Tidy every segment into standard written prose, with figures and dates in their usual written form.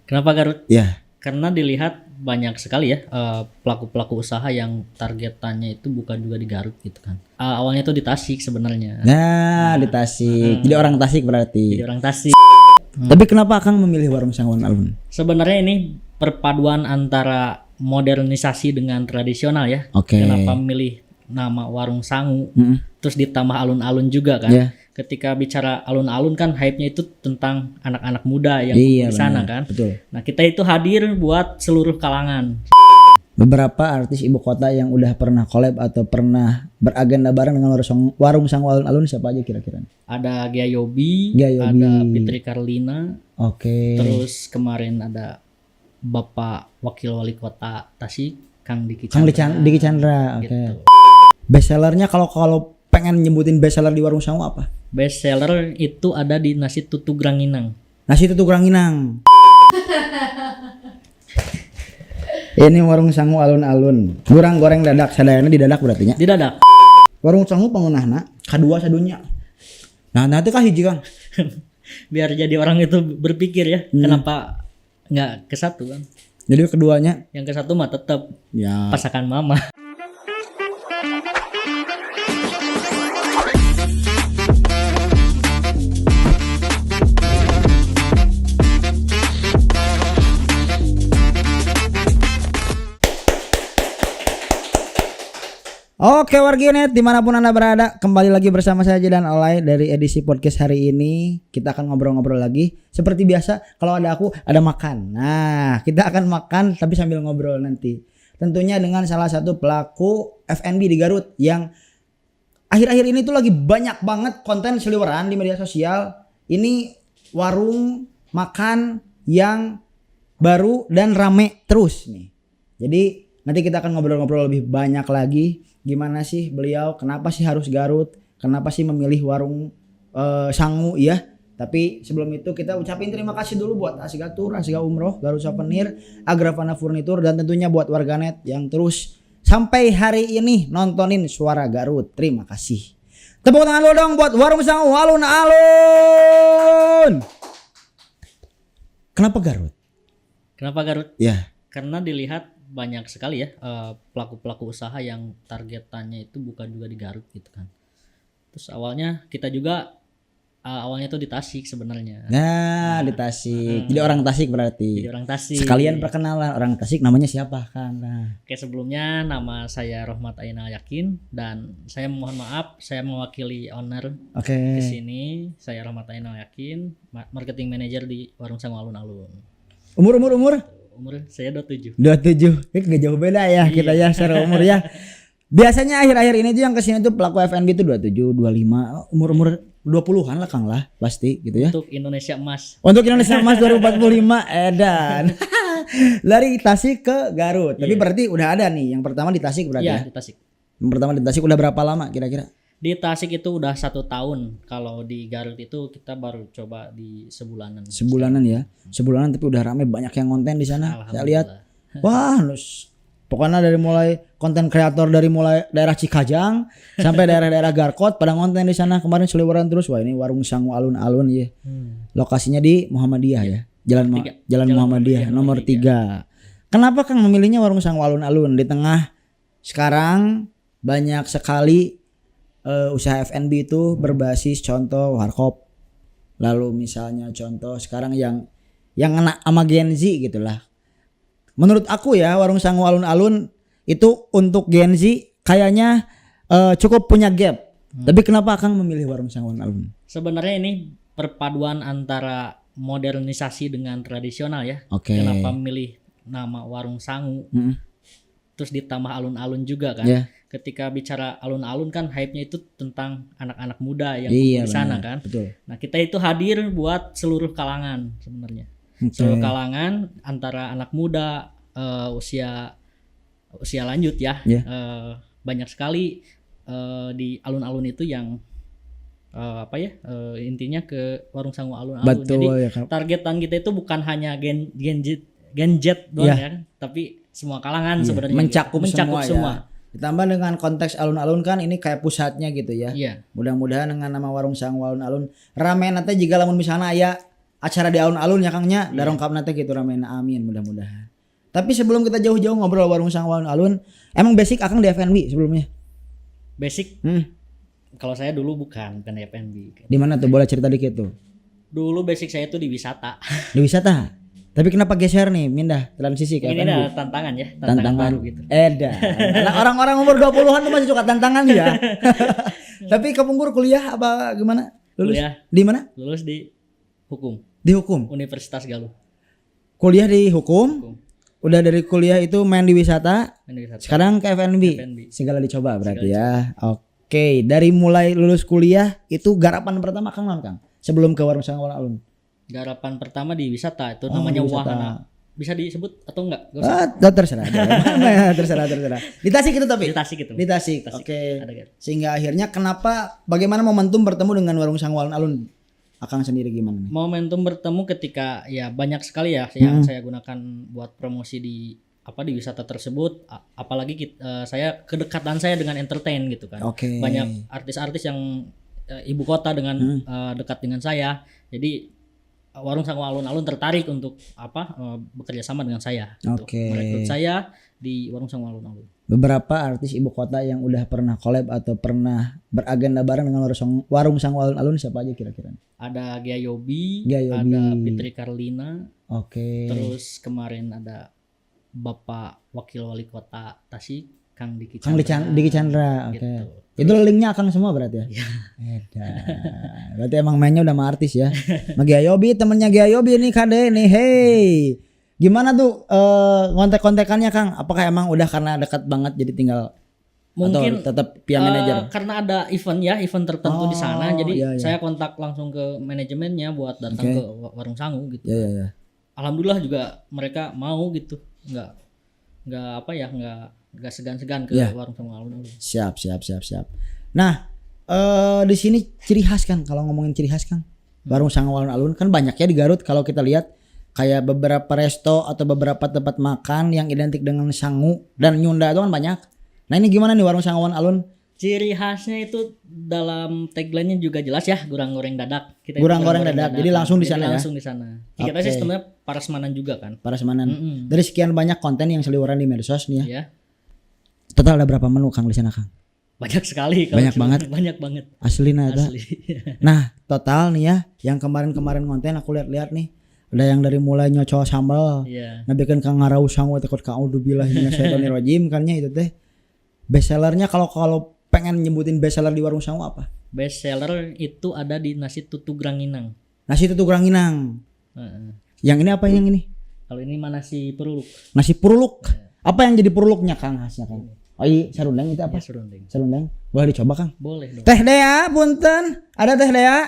Kenapa Garut? Ya. Karena dilihat banyak sekali ya pelaku-pelaku usaha yang targetannya itu bukan juga di Garut gitu kan. Awalnya itu di Tasik sebenarnya. Nah, di Tasik. Jadi orang Tasik berarti. Jadi orang Tasik. Tapi kenapa Kang memilih warung Sang Alun-Alun? Sebenarnya ini perpaduan antara modernisasi dengan tradisional ya. Oke. Kenapa memilih nama warung Sangu? Terus ditambah alun-alun juga kan. Ya. Ketika bicara alun-alun kan hype-nya itu tentang anak-anak muda yang Iya, di sana benar. kan. Betul. Nah, kita itu hadir buat seluruh kalangan. Beberapa artis ibu kota yang udah pernah collab atau pernah beragenda bareng dengan warung Sang Alun-Alun siapa aja kira-kira? Ada Gia Yobi, Gia Yobi. ada Fitri Karlina, Oke. terus kemarin ada Bapak Wakil Wali Kota Tasik, Kang Diki Kang Chandra. Diki Chandra. Oke. Gitu. Best sellernya kalau pengen nyebutin best seller di warung Sangu apa? Best seller itu ada di nasi tutu Granginang. Nasi tutu Granginang. Ini warung Sangu alun-alun. Kurang goreng dadak, sadayana di dadak berarti nya. Di dadak. Warung Sangu pangunahna kadua sadunya. Nah, nanti kah hiji Kang? Biar jadi orang itu berpikir ya, kenapa nggak ke satu kan? Jadi keduanya Yang ke satu mah tetap ya. pasakan mama. Oke warginet dimanapun anda berada, kembali lagi bersama saya Jidan Olay dari edisi podcast hari ini. Kita akan ngobrol-ngobrol lagi. Seperti biasa kalau ada aku ada makan. Nah kita akan makan tapi sambil ngobrol nanti. Tentunya dengan salah satu pelaku F&B di Garut yang akhir-akhir ini tuh lagi banyak banget konten seliweran di media sosial. Ini warung makan yang baru dan rame terus nih. Jadi nanti kita akan ngobrol-ngobrol lebih banyak lagi. Gimana sih beliau, kenapa sih harus Garut, kenapa sih memilih warung Sangu ya. Tapi sebelum itu kita ucapin terima kasih dulu buat Asga Tour, Asga Umroh, Garut Souvenir, Agrafana Furnitur, dan tentunya buat warganet yang terus sampai hari ini nontonin Suara Garut. Terima kasih. Tepuk tangan dulu dong buat warung Sangu alun-alun. Kenapa Garut? Kenapa Garut? Ya. Karena dilihat banyak sekali ya pelaku-pelaku usaha yang targetannya itu bukan juga di Garut gitu kan. Terus awalnya kita juga awalnya itu di Tasik sebenarnya. Nah, di Tasik. Jadi orang Tasik berarti. Jadi orang Tasik. Sekalian perkenalan orang Tasik namanya siapa kan? Nah. Oke, sebelumnya nama saya Rohmat Aina Yakin dan saya mohon maaf saya mewakili owner Oke. di sini. Saya Rohmat Aina Yakin, marketing manager di Warung Sangu Alun-Alun. Umur Umur saya 27. 27. Gak jauh beda ya kita ya secara umur ya. Biasanya akhir-akhir ini tuh yang kesini tuh pelaku F&B tuh 27, 25, umur 20-an lah Kang lah pasti gitu ya. Untuk Indonesia Emas. Untuk Indonesia Emas 2045 edan. Dari Tasik ke Garut. Tapi berarti udah ada nih. Yang pertama di Tasik berarti Iya, ya. di Tasik. Yang pertama di Tasik udah berapa lama kira-kira? Di Tasik itu udah 1 tahun. Kalau di Garut itu kita baru coba di sebulanan. Sebulanan ya. Sebulanan tapi udah rame banyak yang konten di sana. Saya lihat. Wah, pokoknya dari mulai konten kreator dari mulai daerah Cikajang sampai daerah-daerah Garkot pada konten di sana kemarin seliweran terus. Wah, ini warung Sangu alun-alun ya. Lokasinya di Muhammadiyah ya. Jalan Muhammadiyah nomor 3. Kenapa Kang memilihnya warung Sangu alun-alun di tengah sekarang banyak sekali usaha F&B itu berbasis contoh warkop. Lalu misalnya contoh sekarang yang kena sama Gen Z gitulah. Menurut aku ya warung Sangu alun-alun itu untuk Gen Z kayaknya cukup punya gap. Tapi kenapa Kang memilih warung Sangu alun-alun? Sebenarnya ini perpaduan antara modernisasi dengan tradisional ya. Oke. Kenapa memilih nama warung Sangu? Terus ditambah alun-alun juga kan. Yeah. Ketika bicara alun-alun kan hype-nya itu tentang anak-anak muda yang Iya, di sana benar. kan. Betul. Nah, kita itu hadir buat seluruh kalangan sebenarnya. Seluruh kalangan antara anak muda, usia lanjut ya. Yeah. Banyak sekali di alun-alun itu yang intinya ke warung Sangu alun-alun. Betul, Jadi ya, Kak. targetan kita itu bukan hanya Gen Z doang Yeah. ya, tapi semua kalangan sebenarnya. Mencakup semua. semua. Ya. Ditambah dengan konteks alun-alun kan ini kayak pusatnya gitu ya. Iya. Mudah-mudahan dengan nama warung Sangu alun-alun rame nanti jika lamun misalnya aya acara di alun-alun ya Kang nya, darongkapna teh gitu ramena, amin mudah-mudahan. Tapi sebelum kita jauh-jauh ngobrol warung sangwa alun-alun, emang basic Akang di F&B sebelumnya? Basic. Kalau saya dulu bukan di F&B. Di mana tuh, boleh cerita dikit tuh? Dulu basic saya tuh di wisata. Di wisata. Tapi kenapa geser nih, pindah transisi ke Ini F&B? ada tantangan ya, tantangan baru gitu. Nah, orang-orang umur 20-an tuh masih suka tantangan ya. Tapi kepungkur kuliah apa gimana? Lulus Kuliah. di mana? Lulus di hukum, Di hukum. Universitas Galuh. Kuliah di hukum. Hukum. Udah dari kuliah itu main di wisata. Universitas. Sekarang ke F&B. F&B. Segala dicoba berarti ya. Oke, dari mulai lulus kuliah itu garapan pertama Kang naon Kang? Sebelum ke warung sangwa alun. Garapan pertama di wisata itu Oh, namanya di wisata. wahana. Bisa disebut atau enggak? Gak usah. Terserah. terserah. Di Tasik itu tapi. Di Tasik itu. Di Tasik. Tasik. Oke. Ada kan? Sehingga akhirnya bagaimana momentum bertemu dengan warung sangwa alun-alun? Akang sendiri gimana nih? Momentum bertemu ketika ya banyak sekali ya yang saya gunakan buat promosi di wisata tersebut. Apalagi saya kedekatan saya dengan entertain gitu kan. Oke. Banyak artis-artis yang ibu kota dengan dekat dengan saya. Jadi warung sangwa alun-alun tertarik untuk bekerja sama dengan saya gitu. Oke. Merekrut saya di warung sangwa alun-alun. Beberapa artis ibu kota yang udah pernah collab atau pernah beragenda bareng dengan warung sangwa alun-alun siapa aja kira-kira? Ada Gia Yobi, Gia Yobi. ada Fitri Karlina, Oke. terus kemarin ada Bapak Wakil Wali Kota Tasik, Kang Diki Kang Diki Chandra. Oke. Gitu. Itu linknya Akang semua berarti ya? Iya. Berarti emang mainnya udah sama artis ya. Sama Gia Yobi, temennya Gia Yobi nih Kade nih. Hey. Gimana tuh kontek-kontekannya Kang? Apakah emang udah karena dekat banget jadi tinggal Mungkin atau tetap via manajer? karena ada event tertentu di sana, jadi iya. saya kontak langsung ke manajemennya buat datang ke warung sangu gitu. Iya. Alhamdulillah juga mereka mau gitu, nggak segan-segan ke warung sangu alun-alun. Siap. Nah, di sini ciri khas kan, kalau ngomongin ciri khas Kang, warung sangu alun-alun kan banyak ya di Garut. Kalau kita lihat kayak beberapa resto atau beberapa tempat makan yang identik dengan sangu dan nyunda itu kan banyak. Nah ini gimana nih warung sangu alun-alun? Ciri khasnya itu dalam tagline-nya juga jelas ya, goreng dadak. Kita itu Goreng dadak. Jadi langsung di sana ya? Langsung di sana. Kita sistemnya parasmanan juga kan. Parasmanan. Dari sekian banyak konten yang seliweran di medsos nih ya. Ya. Total ada berapa menu Kang di sana Kang? Banyak sekali. Banyak banget. Banyak banget. Asli. Nah total nih ya, yang kemarin konten aku lihat nih. Ada yang dari mulai nyocol sambal. Iya. Nabikan Kang ngarau sangu takut ka'udzubillahi minasyaitonirrajim kan nya itu teh. Best sellernya kalau pengen nyebutin best seller di warung sangu apa? Best seller itu ada di nasi tutug ranginang. Nasi tutug ranginang. Yang ini apa yang ini? Kalau ini mah nasi peruluk. Nasi puruluk. Apa yang jadi puruluknya Kang khasnya Kang? Oh iya, sarundeng itu apa? Ya, serundeng. Sarundeng. Boleh dicoba Kang? Boleh dong. Teh Dea, punten. Ada Teh Dea?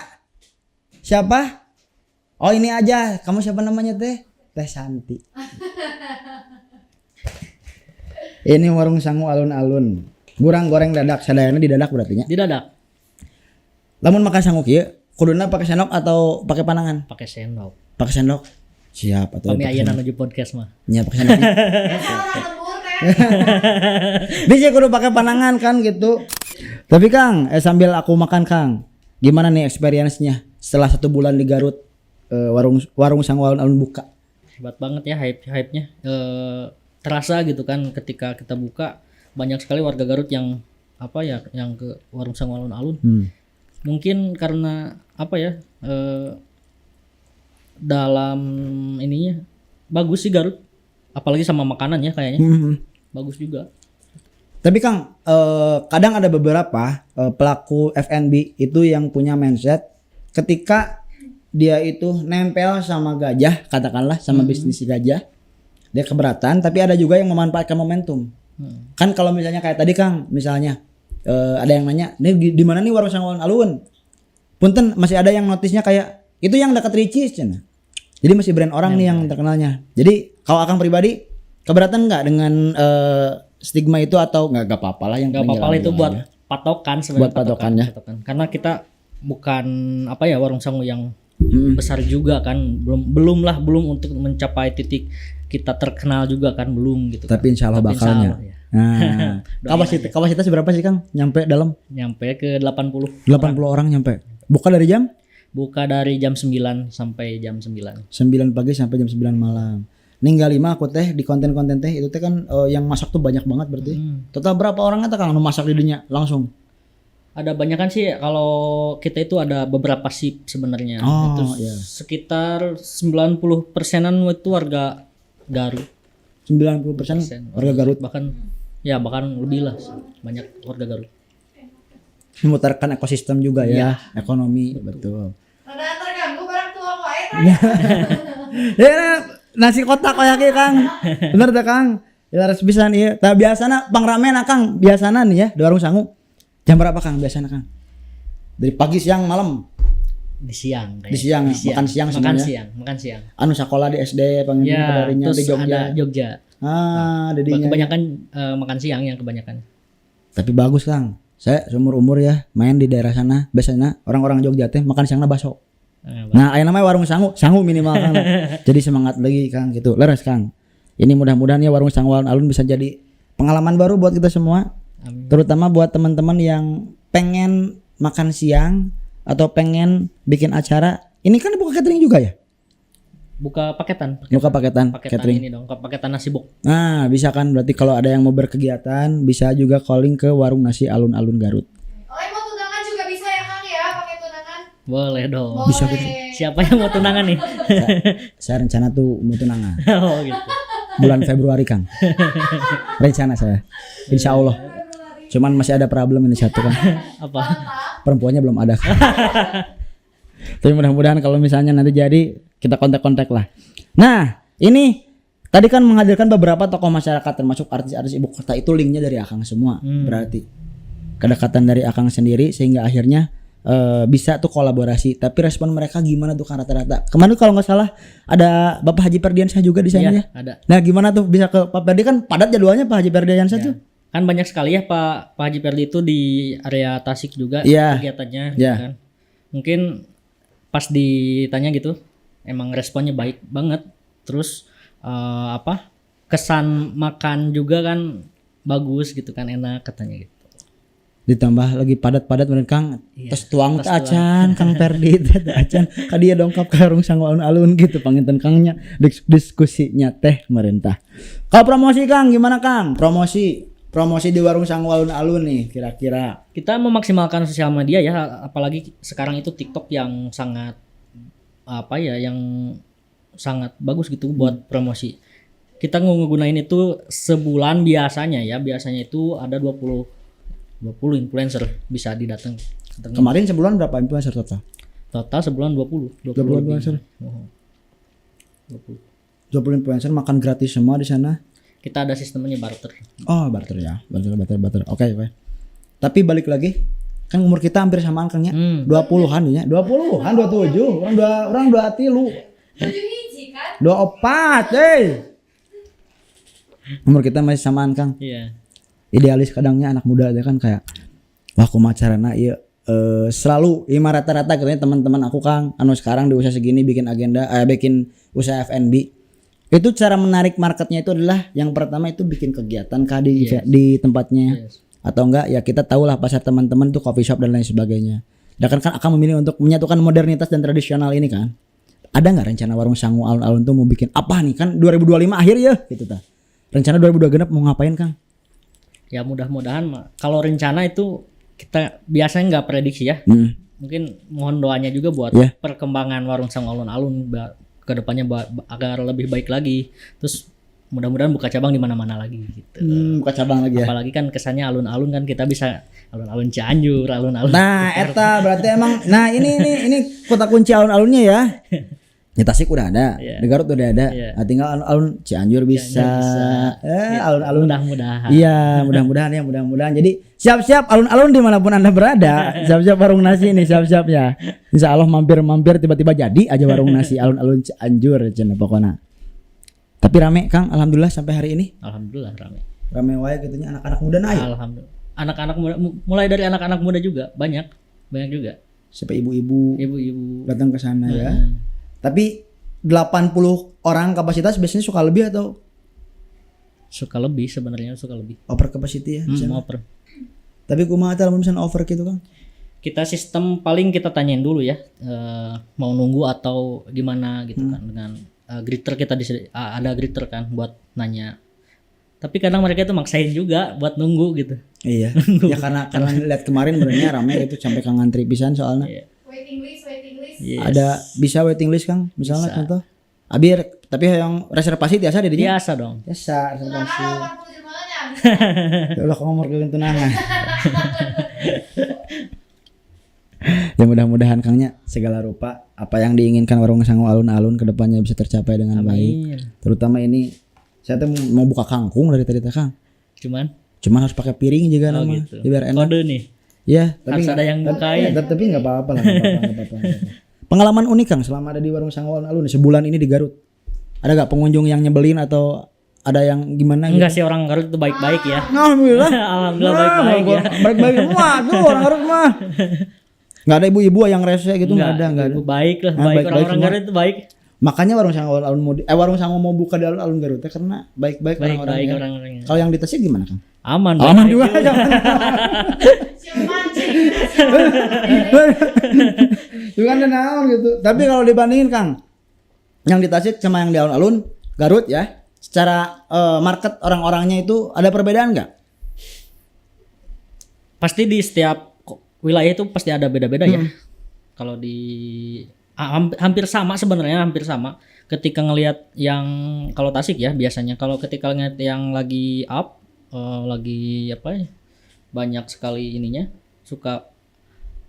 Siapa? Oh ini aja. Kamu siapa namanya Teh? Teh Santi. Ini warung sangu alun-alun. Goreng dadak, sadayana di dadak berarti nya. Di dadak. Lamun makan sangu kieu, kuduna pakai sendok atau pakai panangan? Pakai sendok. Pakai sendok. Siap atau Kami ayeuna menuju podcast mah. Nya pakai sendok. Bisa kudu pakai panangan kan gitu. Tapi Kang, sambil aku makan Kang, gimana nih experience-nya setelah 1 bulan di Garut warung sangu alun-alun buka? Hebat banget ya hype-nya. Terasa gitu kan ketika kita buka, banyak sekali warga Garut yang yang ke warung sangu alun-alun. Mungkin karena dalam ininya bagus sih Garut, apalagi sama makanan ya kayaknya. Bagus juga. Tapi Kang, kadang ada beberapa pelaku F&B itu yang punya mindset ketika dia itu nempel sama gajah, katakanlah sama bisnis gajah, dia keberatan. Tapi ada juga yang memanfaatkan momentum. Kan kalau misalnya kayak tadi Kang, misalnya ada yang nanya, nih di mana nih warung sangu alun-alun? Punten, masih ada yang notisnya kayak itu yang dekat Ricis cenah. Jadi masih brand orang nih yang terkenalnya. Jadi kalau Akang pribadi keberatan nggak dengan stigma itu atau nggak apa-apa lah yang nggak apa-apa itu buat patokan sebenarnya. Buat patokannya. Karena kita bukan warung sangu yang besar juga kan, belum untuk mencapai titik kita terkenal juga kan, belum gitu. Tapi insya Allah bakalnya. Ya. Nah, kapasitas berapa sih Kang? Nyampe dalam? Nyampe ke 80 orang nyampe. Buka dari jam? Buka dari jam 9 sampai jam 9. 9 pagi sampai jam 9 malam. Ninggali mah aku teh di konten-konten teh itu teh kan yang masak tuh banyak banget berarti. Total berapa orang eta Kang nu masak di dinya langsung? Ada banyak kan sih kalau kita itu ada beberapa shift sebenarnya. Oh, Itu iya. sekitar 90%-an itu warga Garut. 90% warga Garut Bahkan lebih lah, banyak warga Garut. memutarkan ekosistem juga ya, ekonomi betul. Rada terganggu barang tua wae Ya nasi kotak kayak gitu Kang. Bener teh Kang. Ya harus bisa nih. Tah biasana pangramen Kang, biasana nih ya di warung sangu. Jam berapa Kang biasana Kang? Dari pagi siang malam. Di siang kayak. Di siang, makan siang semuanya. makan siang. Anu sekolah di SD pengen Ya, darinya terus di Jogja. ada Jogja. Dedinya. Kebanyakan makan siang yang kebanyakan. Tapi bagus Kang. Saya seumur umur ya main di daerah sana. Biasanya orang-orang Jogja teh makan siangna bakso. Nah, aya namanya warung sangu minimal Kang. Jadi semangat lagi Kang gitu. Leres Kang. Ini mudah-mudahan ya warung sangu alun-alun bisa jadi pengalaman baru buat kita semua. Amin. Terutama buat teman-teman yang pengen makan siang atau pengen bikin acara. Ini kan buka catering juga ya? Buka paketan. Buka paketan catering. Ini dong, paketan nasi bok. Nah, bisa kan berarti kalau ada yang mau berkegiatan bisa juga calling ke warung nasi alun-alun Garut. Oleh mau tunangan juga bisa ya Kang ya, pakai tunangan. Boleh dong. Boleh. Bisa, bisa. Siapa yang mau tunangan nih? Saya rencana tuh mau tunangan Oh gitu. bulan Februari Kang. Rencana saya. Insya Allah. Cuman masih ada problem ini satu Kang. Apa? Perempuannya belum ada. Tapi mudah-mudahan kalau misalnya nanti jadi kita kontak-kontak lah. Nah, ini tadi kan menghadirkan beberapa tokoh masyarakat termasuk artis-artis ibu kota itu linknya dari Akang semua. Berarti kedekatan dari Akang sendiri sehingga akhirnya bisa tuh kolaborasi. Tapi respon mereka gimana tuh kan rata-rata? Kemarin kalau nggak salah ada Bapak Haji Ferdiansyah juga di sana Iya, ya. ada. Nah, gimana tuh bisa ke Pak Ferdi kan padat jadwalnya Pak Haji Ferdiansyah tuh. Kan banyak sekali ya Pak Haji Perdi itu di area Tasik juga Iya. kegiatannya Iya. kan. Mungkin pas ditanya gitu emang responnya baik banget. Terus kesan makan juga kan bagus gitu kan, enak katanya gitu. Ditambah lagi padat-padat bener Kang. Iya, Terus tuang tos teh acan Kang Ferdi teh acan ka dia dongkap ke warung sangu alun-alun gitu panginten Kangnya diskusinya teh merintah. Kalau promosi Kang gimana Kang? Promosi di warung sangu alun-alun nih kira-kira. Kita memaksimalkan sosial media ya, apalagi sekarang itu TikTok yang sangat yang sangat bagus gitu buat promosi. Kita ngegunain itu sebulan biasanya itu ada 20 influencer bisa didatang. Kemarin sebulan berapa influencer total? Total sebulan 20 influencer. Oh, 20. 20 influencer makan gratis semua di sana. Kita ada sistemnya barter. Oh, barter ya. Barter. Oke. Tapi balik lagi kan umur kita hampir samaan Kang nya. 20-an ya. 20-an 27. Orang 23. 7 hiji kan? 24, Umur kita masih samaan Kang. Iya. Idealis kadangnya anak muda aja kan kayak wah kumaha carana ieu selalu ima rata-rata katanya teman-teman aku Kang anu sekarang di usia segini bikin bikin usaha F&B. Itu cara menarik marketnya itu adalah yang pertama itu bikin kegiatan kah di tempatnya. Yes. Atau enggak ya kita tahulah pasar teman-teman tuh coffee shop dan lain sebagainya. Dan kan akan memilih untuk menyatukan modernitas dan tradisional ini kan. Ada nggak rencana warung sangu alun-alun tuh mau bikin apa nih kan 2025 akhir ya gitu ta. Rencana 2026 mau ngapain Kang? Ya mudah-mudahan kalau rencana itu kita biasanya nggak prediksi ya. Mungkin mohon doanya juga buat perkembangan warung sangu alun-alun ke depannya agar lebih baik lagi. Terus mudah-mudahan buka cabang di mana-mana lagi gitu. Buka cabang lagi ya. Apalagi kan kesannya alun-alun kan kita bisa alun-alun Cianjur, alun-alun. Nah, eta berarti emang ini kota kunci alun-alunnya ya. Di Tasik udah ada, di Garut udah ada. Nah, tinggal alun-alun Cianjur bisa. Alun-alun mudah-mudahan. Iya, mudah-mudahan. Jadi siap-siap alun-alun dimanapun Anda berada. Siap-siap warung nasi nih, siap-siap ya. Insya Allah mampir-mampir tiba-tiba jadi aja warung nasi alun-alun Cianjur cenah pokoknya. Tapi rame Kang, alhamdulillah sampai hari ini. Alhamdulillah rame. Rame wae gitunya anak-anak muda naik. Alhamdulillah. Anak-anak muda mulai dari anak-anak muda juga banyak juga. Sampai ibu-ibu datang ke sana ya. Tapi 80 orang kapasitas biasanya suka lebih atau suka lebih sebenarnya suka lebih. Over capacity ya. Over. Tapi kumaha teh lamun misalnya over gitu Kang? kita sistem paling kita tanyain dulu ya, mau nunggu atau gimana gitu kan, dengan greeter kita ada greeter kan buat nanya. Tapi kadang mereka itu maksain juga buat nunggu gitu. Iya. Ya karena lihat kemarin benernya rame itu sampai Kang ngantri pisan soalnya. Iya. Waiting list. Yes. Ada bisa waiting list Kang misalnya Bisa. contoh. Abi tapi yang reservasi biasa di dinya. Biasa dong. Biasa Tunangan reservasi. 80 jemaahnya. Ya Allah ngomong kalian tunangan. Ya mudah-mudahan Kangnya segala rupa apa yang diinginkan Warung Sangu alun-alun kedepannya bisa tercapai dengan baik. Amin. Terutama ini saya tuh mau buka kangkung dari tadi teh Kang. Cuman Cuman harus pakai piring juga nama. gitu. Biar enak. Kode nih. Ya, tapi Harus ada yang bukain. Tapi enggak apa-apa lah, enggak apa-apa. Pengalaman unik Kang selama ada di Warung Sangu alun-alun sebulan ini di Garut. Ada gak pengunjung yang nyebelin atau ada yang gimana Enggak sih, orang Garut itu baik-baik ya. Alhamdulillah. Alhamdulillah baik-baik ya. Baik-baik semua tuh orang Garut mah. Enggak ada ibu-ibu yang rese gitu, enggak ada. Itu baik lah, Nah, baik baik-baik orang-orang semua. Garut itu baik. Makanya Warung Sangu alun-alun Warung Sangu mau buka di alun-alun Garut teh karena baik-baik Baik-baik orang-orangnya. orang-orangnya. Kalau yang di Tasik gimana Kang? Aman. Aman baik-baik juga. juga. Cuman Itu kan naon gitu. Tapi kalau dibandingin Kang, yang di Tasik sama yang di alun-alun Garut ya, secara market orang-orangnya itu ada perbedaan nggak? Pasti di setiap wilayah itu pasti ada beda-beda ya. Kalau di hampir sama sebenarnya, hampir sama. Ketika ngelihat yang kalau Tasik ya biasanya, kalau ketika ngelihat yang lagi up, lagi apa ya, banyak sekali ininya, suka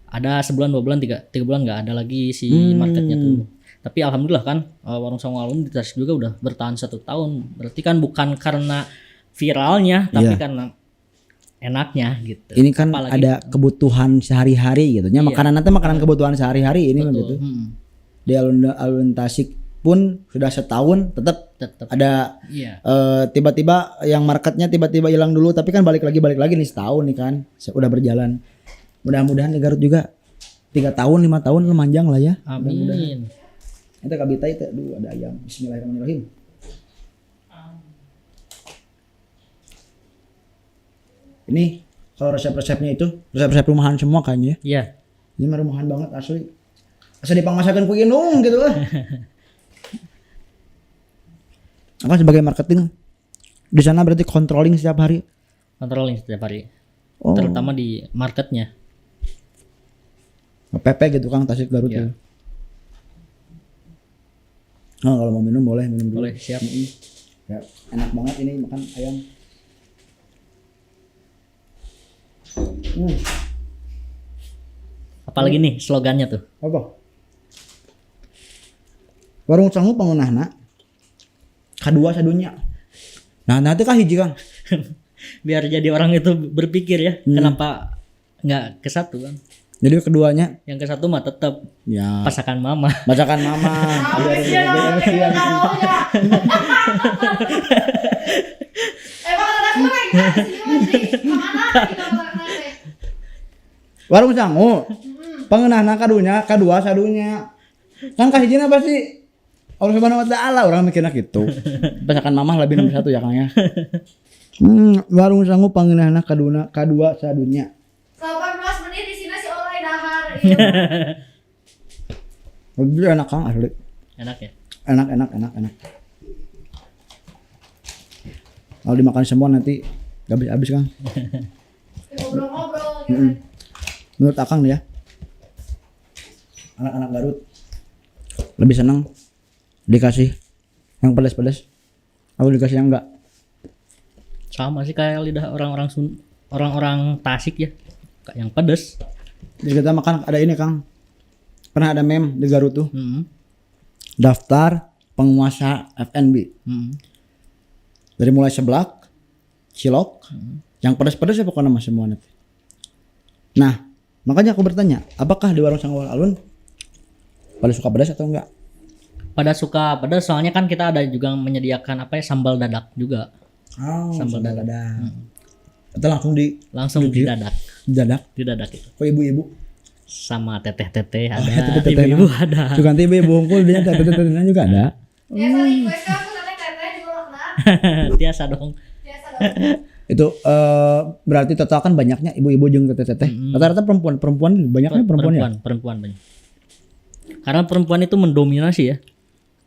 ada sebulan 2 bulan 3 bulan nggak ada lagi si marketnya tuh. Tapi alhamdulillah kan Warung Sangu alun di Tasik juga udah bertahan 1 tahun. Berarti kan bukan karena viralnya, tapi Iya. karena enaknya gitu. Ini kan Apalagi- ada kebutuhan sehari-hari gitu. Nya makanan nanti makanan kebutuhan sehari-hari ini mah gitu. Di alun-alun Tasik pun sudah setahun tetap Tetap. ada Iya. tiba-tiba yang marketnya tiba-tiba hilang dulu tapi kan balik lagi nih setahun nih kan udah berjalan. Mudah-mudahan di Garut juga 3 tahun 5 tahun manjang lah ya. Amin. Itu kabita itu aduh ada ayam. Bismillahirrahmanirrahim. Ini kalau resep-resepnya itu resep-resep rumahan semua kayaknya. Iya. Ini mah rumahan banget asli. Asa dipangmasakeun ku Inung gitu lah. Apa sebagai marketing di sana berarti controlling setiap hari. Controlling setiap hari. Oh. Terutama di marketnya. PP gitu Kang Tasik Garut Iya. ya. Oh, kalau mau minum boleh minum dulu. Boleh, siap. Ya, enak banget ini makan ayam. Apalagi nih slogannya tuh. Apa? Warung Sangu pangunahna kadua sadunya. Nah, nanti kah hiji Kang? Biar jadi orang itu berpikir ya, kenapa nggak ke satu kan? Jadi keduanya Yang ke satu mah tetap ya pasakan mama. bacakan mama. Emang ada kurang kan sih Menteri? Mana kita makan Warung Sangu pangunahna kadunya kadua sadunya. Kan kah hijina pasti Allah Subhanahu wa taala orang mikirnya gitu. Bacakan mamah lebih nomor 1 ya Kang ya. Warung Sangu pangunahna kadua sadunya. 18 menit di sini si oleh dahar. Lebih enak Kang asli. Enak ya. Enak. Kalau dimakan semua nanti gak habis Kang. Ngobrol-ngobrol gitu. Menurut Akang nih ya, anak-anak Garut lebih senang dikasih yang pedas-pedas atau dikasih yang enggak. Sama sih kayak lidah orang-orang Tasik ya. Kayak yang pedes. Jadi kita makan ada ini Kang. Pernah ada meme di Garut tuh. Daftar penguasa F&B. Dari mulai seblak, cilok, yang pedas-pedas ya pokoknya mas semua nanti. Nah, makanya aku bertanya, apakah di Warung Sangu alun pada suka pedas atau enggak? Pada suka pedas soalnya kan kita ada juga menyediakan apa ya, sambal dadak juga. Oh, Sambal dadak. Atau langsung di Langsung didadak. dadak. Didadak itu. Kok ibu-ibu? Sama teteh-teteh ada, teteh-teteh ibu-ibu ada. Suka nanti ibu bungkul dia teteh-tetehnya juga ada. Biasa request aku teteh-teteh juga makna. Biasa dong. Biasa dong. Itu berarti total kan banyaknya ibu-ibu jeung teteh-teteh. Rata-rata perempuan banyaknya perempuan ya. Perempuan banyak. Karena perempuan itu mendominasi ya.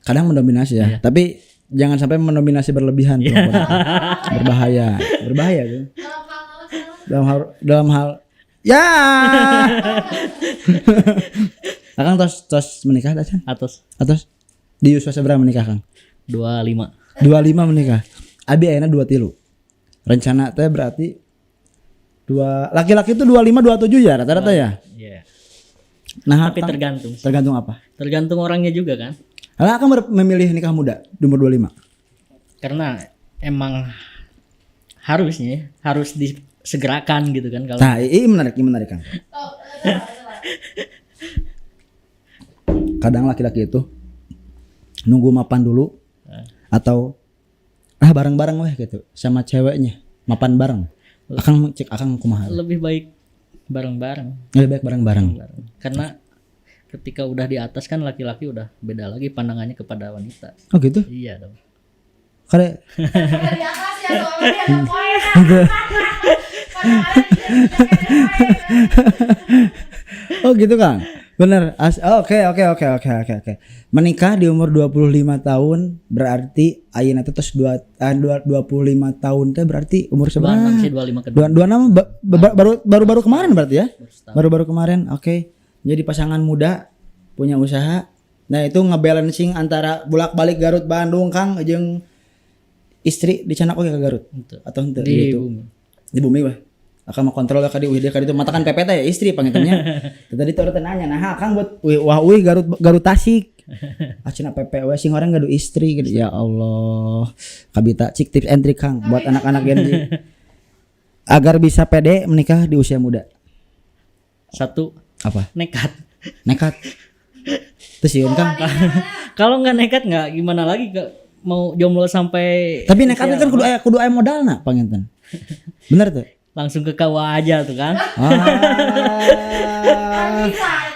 Kadang mendominasi ya. Tapi jangan sampai mendominasi berlebihan perempuan. Berbahaya tuh. Dalam hal ya. Akang tos menikah teh? Atas Atas di usia seberapa menikah Kang? 25. 25 menikah. Abi ayeuna 23. Rencana teh berarti laki-laki itu 25 27 ya rata-rata ya? Iya. Nah, Tapi tergantung. tergantung apa? Tergantung orangnya juga kan. Karena akan memilih nikah muda di umur 25. Karena emang harusnya harus disegerakan gitu kan kalau Nah, ini menarik Kang. Kadang laki-laki itu nunggu mapan dulu atau bareng-bareng weh gitu sama ceweknya mapan bareng. Akang kumaha? lebih baik bareng-bareng. Lebih baik bareng-bareng. Karena ketika udah di atas kan laki-laki udah beda lagi pandangannya kepada wanita. Oh gitu? Iya dong. Kare Udah di atas ya soalnya dia ada poin. Oh gitu Kang. Bener. Oke. Menikah di umur 25 tahun berarti ayeuna teh tos 25 tahun teh berarti umur seberapa? 26 sih 25 kedua. 26 baru kemarin berarti ya? Baru kemarin. Oke. Jadi pasangan muda punya usaha. Nah, itu ngebalancing antara bolak-balik Garut Bandung Kang jeung istri di Canak oke ke Garut atau henteu Di gitu. bumi. Di bumi weh. Akan mau kontrol ka di dia ka ditu matakan PPT ya istri panggilnya. Tadi tuh orang nanya, nah Kang buat Garut Tasik. Acina PP we sing orang gaduh istri gitu. Ya Allah. Kabita cik tips and trick Kang buat anak-anak Gen Z. Agar bisa pede menikah di usia muda. Satu, Apa? nekat. Nekat. Terus sieun Kang. Kalau nggak nekat nggak gimana lagi mau jomblo sampai Tapi nekat kan kudu aya modalna panginten. Bener tuh. langsung ke KUA aja tuh kan.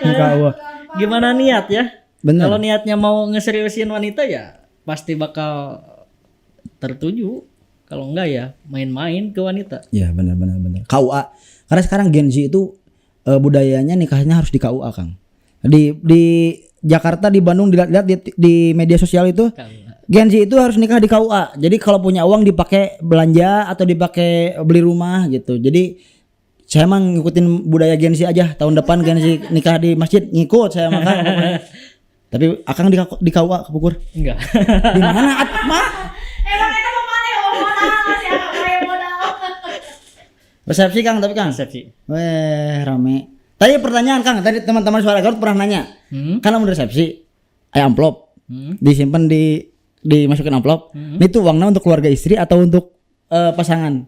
KUA. Gimana niat ya? Bener. Kalau niatnya mau ngeseriusin wanita ya pasti bakal tertuju. Kalau enggak ya main-main ke wanita. Ya benar. KUA. Karena sekarang Gen Z itu budayanya nikahnya harus di KUA Kang. Di Jakarta, di Bandung, dilihat di media sosial itu Gen Z itu harus nikah di KUA. Jadi kalau punya uang dipakai belanja atau dipakai beli rumah gitu. Jadi saya emang ngikutin budaya Gen Z aja. Tahun depan Gen Z nikah di masjid ngikut saya makan. Tapi Akang di KUA kepukur. Enggak. Di mana mah? Emang itu pemane modal sih agak kayak modal. Resepsi Kang tapi Kang. Resepsi. Weh rame. Tadi pertanyaan Kang, tadi teman-teman Suara Garut pernah nanya. Kan mau resepsi, amplop disimpan dimasukin amplop. Itu uangnya untuk keluarga istri atau untuk pasangan?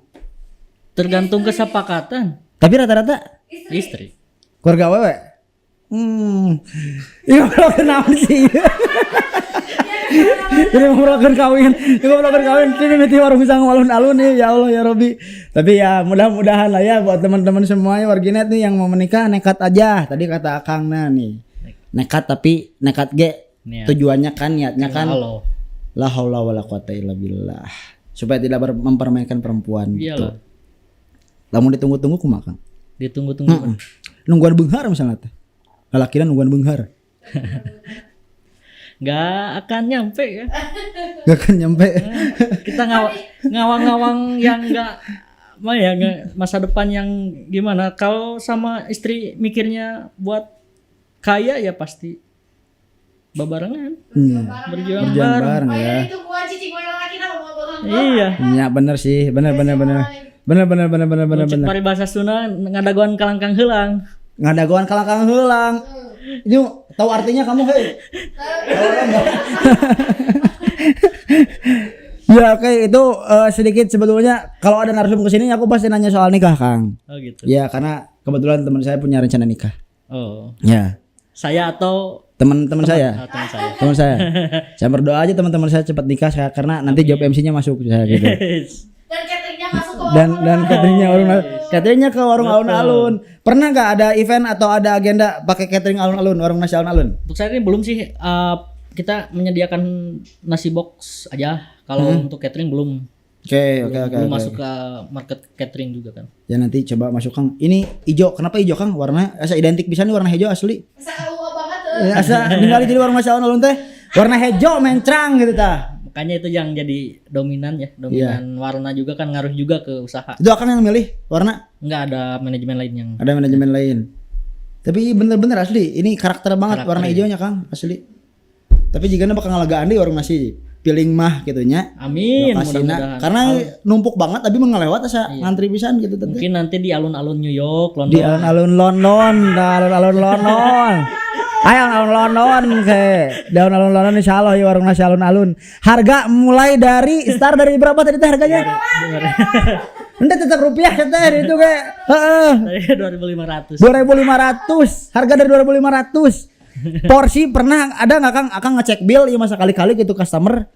Tergantung kesepakatan Tapi rata-rata istri. keluarga wewe. Ini ngobrol kenapa sih? Ini ngobrol kawin. Ini mesti warung pisang alun-alun nih. Ya Allah ya Robi. Tapi ya mudah-mudahan lah ya buat teman-teman semuanya warginet nih yang mau menikah nekat aja. Tadi kata Akang nih. Nekat tapi nekat tujuannya kan niatnya kan la haula wala quwata illa billah. Supaya tidak mempermainkan perempuan gitu. Iyalah. Lamun ditunggu-tunggu kumaha Kang? Ditunggu-tunggu. Nungguan beunghar misalnya teh. Lalakina nungguan beunghar. Nggak akan nyampe ya. Gak akan nyampe. Kita ngawang-ngawang yang nggak masa depan yang gimana. Kalau sama istri mikirnya buat kaya ya pasti babarengan. Berjuang bareng. Ya. Itu gua cicing gua lagi nah ngomong. Iya. Ya bener sih, bener. Cek paribasa Sunda ngadaguan kalangkang heulang. Ngadaguan kalangkang heulang. Ini tahu artinya kamu hei? Ya oke itu sedikit sebetulnya kalau ada narsum kesini aku pasti nanya soal nikah Kang. Oh gitu. Ya karena kebetulan teman saya punya rencana nikah. Oh. Ya. Saya atau Teman saya. teman saya. Teman saya. Saya berdoa aja teman-teman saya cepat nikah karena nanti job MC-nya masuk saya gitu. Dan cateringnya masuk ke Dan cateringnya ke warung alun-alun. Pernah nggak ada event atau ada agenda pakai catering alun-alun, warung nasi alun-alun? Untuk saya ini belum sih. Kita menyediakan nasi box aja. Kalau untuk catering belum. Belum Oke. masuk ke market catering juga kan. Ya nanti coba masuk Kang. Ini hijau. Kenapa hijau Kang? Warna asa identik bisa nih warna hijau asli. Masa kau banget tuh. Ya, asa ningali jadi warung masaon alun teh. Warna hijau mencrang gitu tah. Makanya itu yang jadi dominan ya. Dominan warna juga kan ngaruh juga ke usaha. Itu Akang yang milih warna? Enggak ada manajemen lain yang Ada manajemen lain. Tapi bener-bener asli. Ini karakter banget Karakter, warna ya. hijaunya Kang asli. Tapi jika bakal ngalagaan di warung nasi piling mah gitunya. amin Lokasina. mudah-mudahan. Karena numpuk banget tapi mengelewat asa ngantri pisan gitu teh. Mungkin nanti di alun-alun New York, Di London. alun-alun London, alun-alun London. Ayo alun-alun London ke. Di alun-alun London insyaallah ya warung nasi alun-alun. Harga mulai dari start dari berapa tadi teh harganya? Ente tetap rupiah teh itu kayak heeh. Dari 2.500. 2.500. Harga dari 2.500. Porsi pernah ada nggak Kang? Akang ngecek bill ya masa kali-kali gitu customer.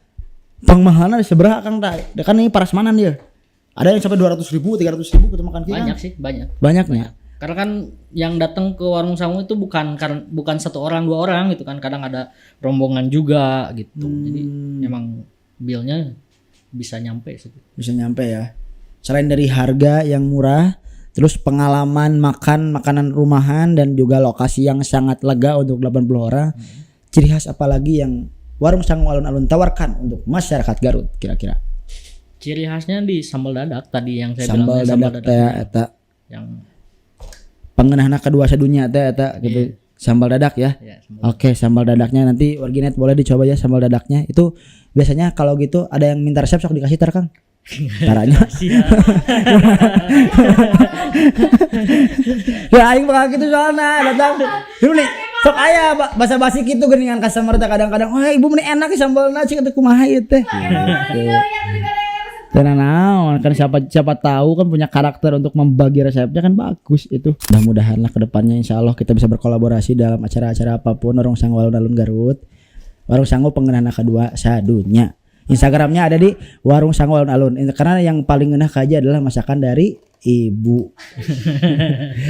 Pangmahalna seberapa Kang tah? Kan ini parasmanan dia. Ada yang sampai 200.000, 300.000 gitu makan kia. Banyak sih, banyak. Banyaknya. Karena kan yang datang ke warung Sangu itu bukan satu orang, dua orang gitu kan. Kadang ada rombongan juga gitu. Jadi emang billnya bisa nyampe sih. Bisa nyampe ya. Selain dari harga yang murah, terus pengalaman makan makanan rumahan dan juga lokasi yang sangat lega untuk 80 orang. Ciri khas apalagi yang warung Sangu alun-alun tawarkan untuk masyarakat Garut kira-kira? Ciri khasnya di sambal dadak tadi yang saya Sambal bilang. dadak teh eta Yang pangeunahna kedua sadunya teh eta gitu. Sambal dadak ya. ya, Oke, sambal dadaknya nanti warginet boleh dicoba ya sambal dadaknya. Itu biasanya kalau gitu ada yang minta resep sok dikasih tar Kang. Caranya. Ya aing bakal gitu soalnya datang. Dulu nih sok aya basa-basi kitu geuningan customer teh kadang-kadang, "Oh, ibu meni enak sambal nasi kata kumaha ieu teh." Dan naon kan siapa tahu kan punya karakter untuk membagi resepnya kan bagus itu. Mudah-mudahan lah kedepannya insya Allah kita bisa berkolaborasi dalam acara-acara apapun Warung Sangu alun-alun Garut. Warung Sangu pengenana kedua sadunya. Instagramnya ada di Warung Sangu alun-alun. Karena yang paling ngeunah aja adalah masakan dari ibu.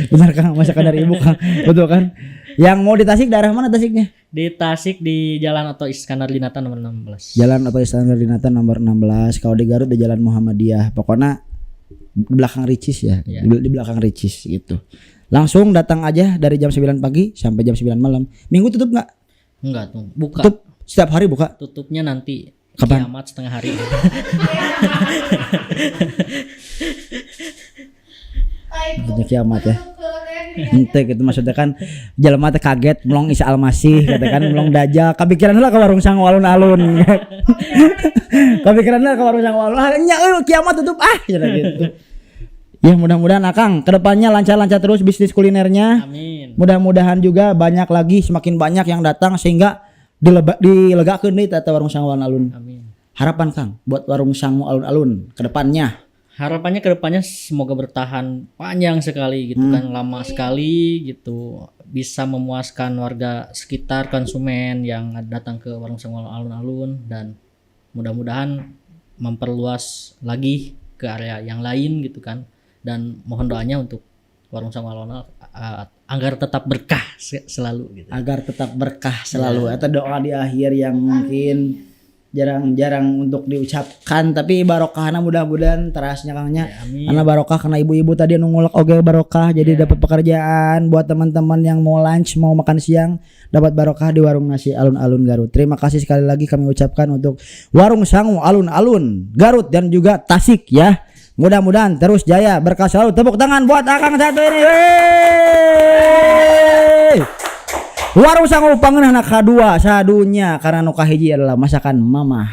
Benar Kang, masakan dari ibu Kang. Betul kan? Yang mau di Tasik daerah mana Tasiknya? Di Tasik di Jalan Oto Iskandar Dinata nomor 16. Jalan Oto Iskandar Dinata nomor 16. Kalau di Garut di Jalan Muhammadiyah. Pokoknya di belakang Ricis ya. Iya. Di belakang Ricis gitu. Langsung datang aja dari jam 9 pagi sampai jam 9 malam. Minggu tutup nggak? Enggak tuh, buka. Tutup setiap hari buka. Tutupnya nanti Kapan? kiamat setengah hari. Maksudnya kiamat ya. Ente gitu maksudnya kan jelema teh kaget melong Isa Almasih katakan melong dajal kapikiran heula ka warung Sangu alun-alun. Kapikiran heula ka warung Sangu alun-alun. Nya kiamat tutup cenah gitu. Ya mudah-mudahan Akang kedepannya lancar-lancar terus bisnis kulinernya. Amin. Mudah-mudahan juga banyak lagi semakin banyak yang datang sehingga dilegakeun deui tata warung Sangu alun-alun. Amin. Harapan Kang buat warung Sangu alun-alun kedepannya. Harapannya kedepannya semoga bertahan panjang sekali gitu kan, lama sekali gitu, bisa memuaskan warga sekitar, konsumen yang datang ke warung Sangu alun-alun, dan mudah-mudahan memperluas lagi ke area yang lain gitu kan, dan mohon doanya untuk warung Sangu alun-alun agar tetap berkah selalu gitu. Agar tetap berkah selalu. Eta doa di akhir yang mungkin jarang-jarang untuk diucapkan tapi barokahna mudah-mudahan terasnya Kangnya. Ya, amin. Karena barokah karena ibu-ibu tadi nungulak oge barokah jadi dapat pekerjaan buat teman-teman yang mau lunch, mau makan siang dapat barokah di warung nasi alun-alun Garut. Terima kasih sekali lagi kami ucapkan untuk Warung Sangu alun-alun Garut dan juga Tasik ya. Mudah-mudahan terus jaya, berkah selalu. Tepuk tangan buat Akang satu ini. Wey! Warung Sangu pangeunahna kadua sadunya karena nu kahiji adalah masakan mama.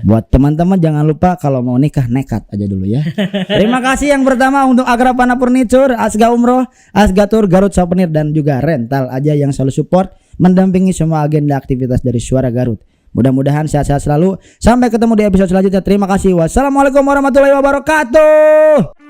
Buat teman-teman jangan lupa kalau mau nikah nekat aja dulu ya. Terima kasih yang pertama untuk Agrapana Furniture, Asga Umroh, Asga Tour, Garut Souvenir dan juga Rental aja yang selalu support mendampingi semua agenda aktivitas dari Suara Garut. Mudah-mudahan sehat-sehat selalu. Sampai ketemu di episode selanjutnya. Terima kasih. Wassalamualaikum warahmatullahi wabarakatuh.